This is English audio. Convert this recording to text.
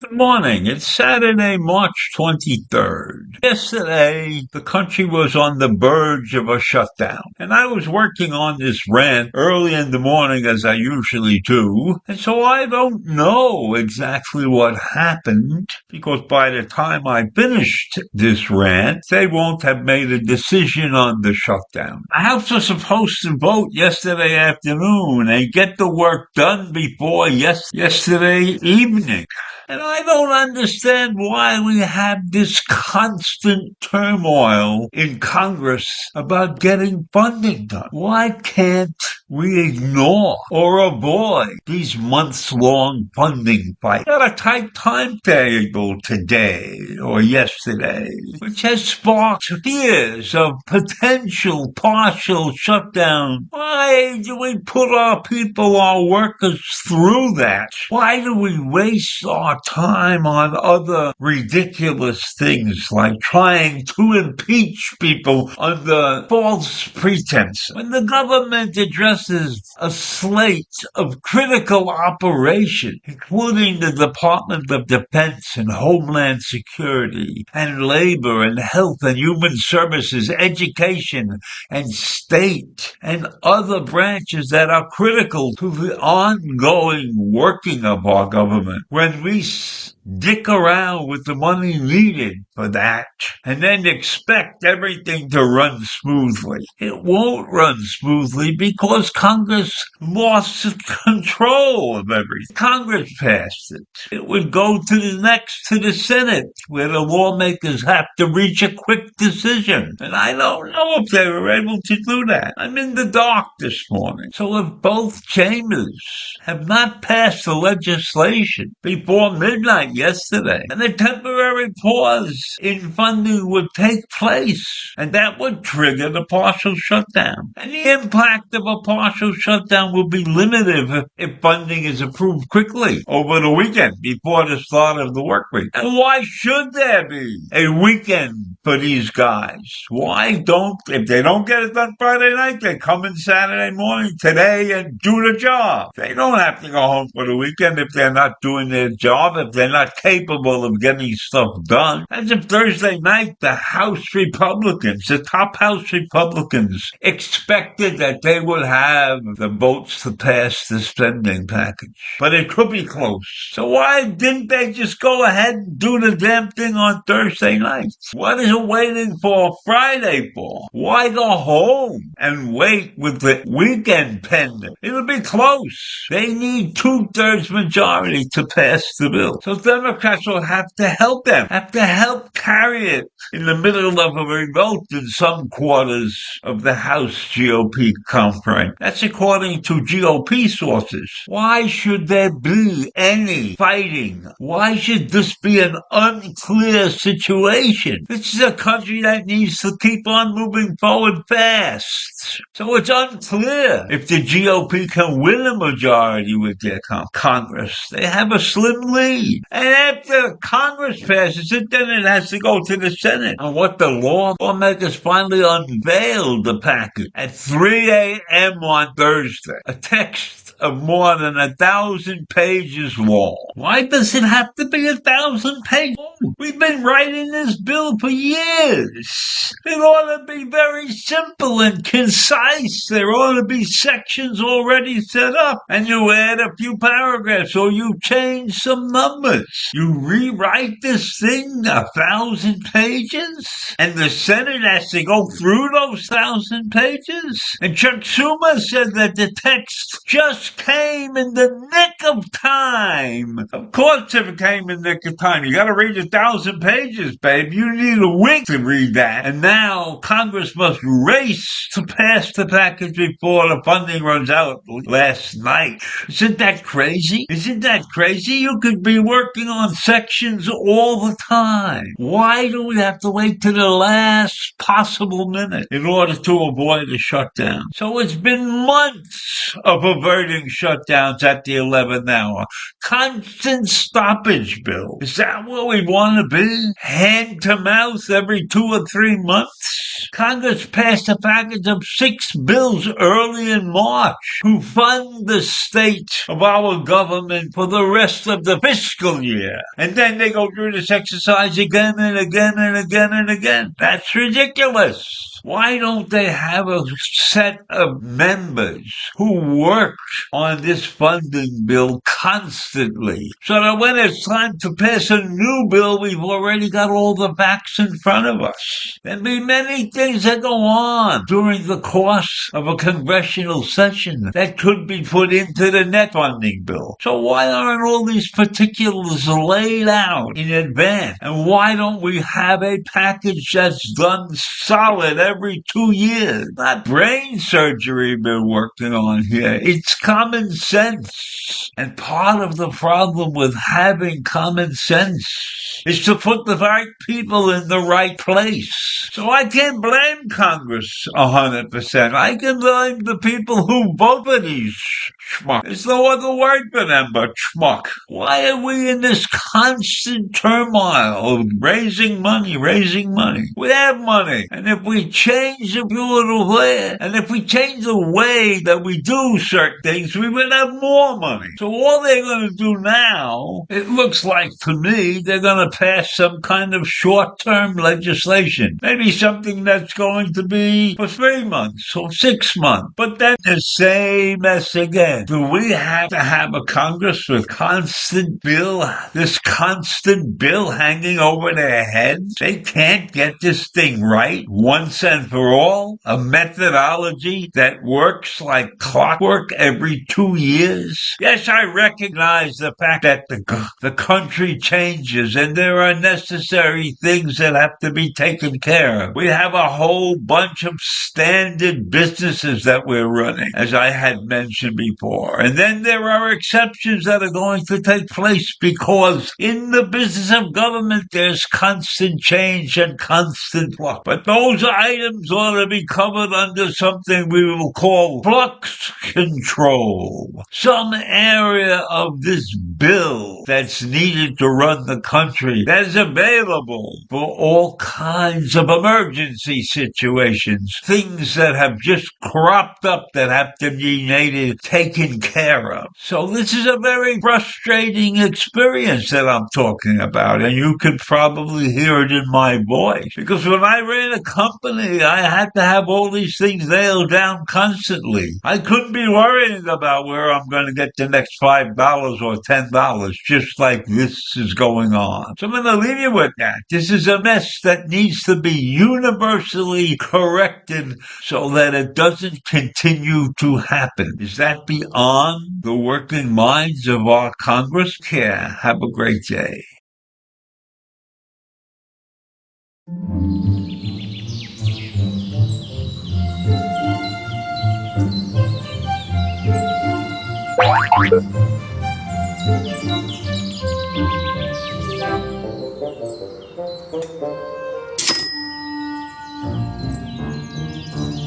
Good morning. It's Saturday, March 23rd. Yesterday, the country was on the verge of a shutdown, and I was working on this rant early in the morning as I usually do, and so I don't know exactly what happened, because by the time I finished this rant, they won't have made a decision on the shutdown. The House was supposed to vote yesterday afternoon and get the work done before yesterday evening. And I don't understand why we have this constant turmoil in Congress about getting funding done. Why can't we ignore or avoid these months-long funding fights? We got a tight timetable today or yesterday, which has sparked fears of potential partial shutdown. Why do we put our people, our workers through that? Why do we waste our time on other ridiculous things like trying to impeach people under false pretense? When the government addresses a slate of critical operations, including the Department of Defense and Homeland Security and Labor and Health and Human Services, Education and State and other branches that are critical to the ongoing working of our government, when we dick around with the money needed for that and then expect everything to run smoothly. It won't run smoothly because Congress lost control of everything. Congress passed it. It would go to the Senate, where the lawmakers have to reach a quick decision. And I don't know if they were able to do that. I'm in the dark this morning. So if both chambers have not passed the legislation before midnight yesterday, and a temporary pause in funding would take place, and that would trigger the partial shutdown. And the impact of a partial shutdown will be limited if funding is approved quickly over the weekend before the start of the work week. And why should there be a weekend for these guys? If they don't get it done Friday night, they come in Saturday morning today and do the job. They don't have to go home for the weekend if they're not doing their job, if they're not capable of getting stuff done. As of Thursday night, the top House Republicans, expected that they would have the votes to pass the spending package. But it could be close. So why didn't they just go ahead and do the damn thing on Thursday night? What is it waiting for Friday for? Why go home and wait with the weekend pending? It'll be close. They need 2/3 majority to pass the bill. So Democrats will have to help them, have to help carry it in the middle of a revolt in some quarters of the House GOP conference. That's according to GOP sources. Why should there be any fighting? Why should this be an unclear situation? This is a country that needs to keep on moving forward fast. So it's unclear if the GOP can win a majority with their Congress. They have a slim lead. And after Congress passes it, then it has to go to the Senate. And what the lawmakers finally unveiled the package at 3 a.m. on Thursday. A text of more than 1,000 pages long. Why does it have to be 1,000 pages long? We've been writing this bill for years. It ought to be very simple and concise. There ought to be sections already set up, and you add a few paragraphs or you change some numbers. You rewrite this thing 1,000 pages, and the Senate has to go through those 1,000 pages. And Chuck Schumer said that the text just just came in the nick of time. Of course, if it came in the nick of time, you got to read 1,000 pages, babe. You need a week to read that. And now Congress must race to pass the package before the funding runs out last night. Isn't that crazy? Isn't that crazy? You could be working on sections all the time. Why do we have to wait to the last possible minute in order to avoid a shutdown? So it's been months of averting shutdowns at the 11th hour. Constant stoppage bill. Is that what we want to be? Hand to mouth every 2 or 3 months? Congress passed a package of 6 bills early in March to fund the state of our government for the rest of the fiscal year. And then they go through this exercise again and again and again and again. That's ridiculous. Why don't they have a set of members who work on this funding bill constantly so that when it's time to pass a new bill, we've already got all the facts in front of us? There'll be many things that go on during the course of a congressional session that could be put into the next funding bill. So why aren't all these particulars laid out in advance? And why don't we have a package that's done solid every 2 years? Not brain surgery we're working on here. It's common sense. And part of the problem with having common sense is to put the right people in the right place. So I can't blame Congress 100%. I can blame the people who vote for these schmuck. There's no other word for them but schmuck. Why are we in this constant turmoil of raising money? We have money. And if we change a few little ways, and if we change the way that we do certain things, we will have more money. So all they're going to do now, it looks like to me, they're going to pass some kind of short-term legislation. Maybe something that's going to be for 3 months or 6 months. But then the same mess again. Do we have to have a Congress with this constant bill hanging over their heads? They can't get this thing right once and for all? A methodology that works like clockwork every 2 years? Yes, I recognize the fact that the country changes and there are necessary things that have to be taken care of. We have a whole bunch of standard businesses that we're running, as I had mentioned before. And then there are exceptions that are going to take place because in the business of government, there's constant change and constant flux. But those items ought to be covered under something we will call flux control. Some area of this bill that's needed to run the country that is available for all kinds of emergency situations. Things that have just cropped up that have to be taken care of. So this is a very frustrating experience that I'm talking about, and you could probably hear it in my voice. Because when I ran a company, I had to have all these things nailed down constantly. I couldn't be worrying about where I'm going to get the next $5 or $10, just like this is going on. So I'm going to leave you with that. This is a mess that needs to be universally corrected so that it doesn't continue to happen. Is that beyond the working minds of our Congress? Yeah, have a great day.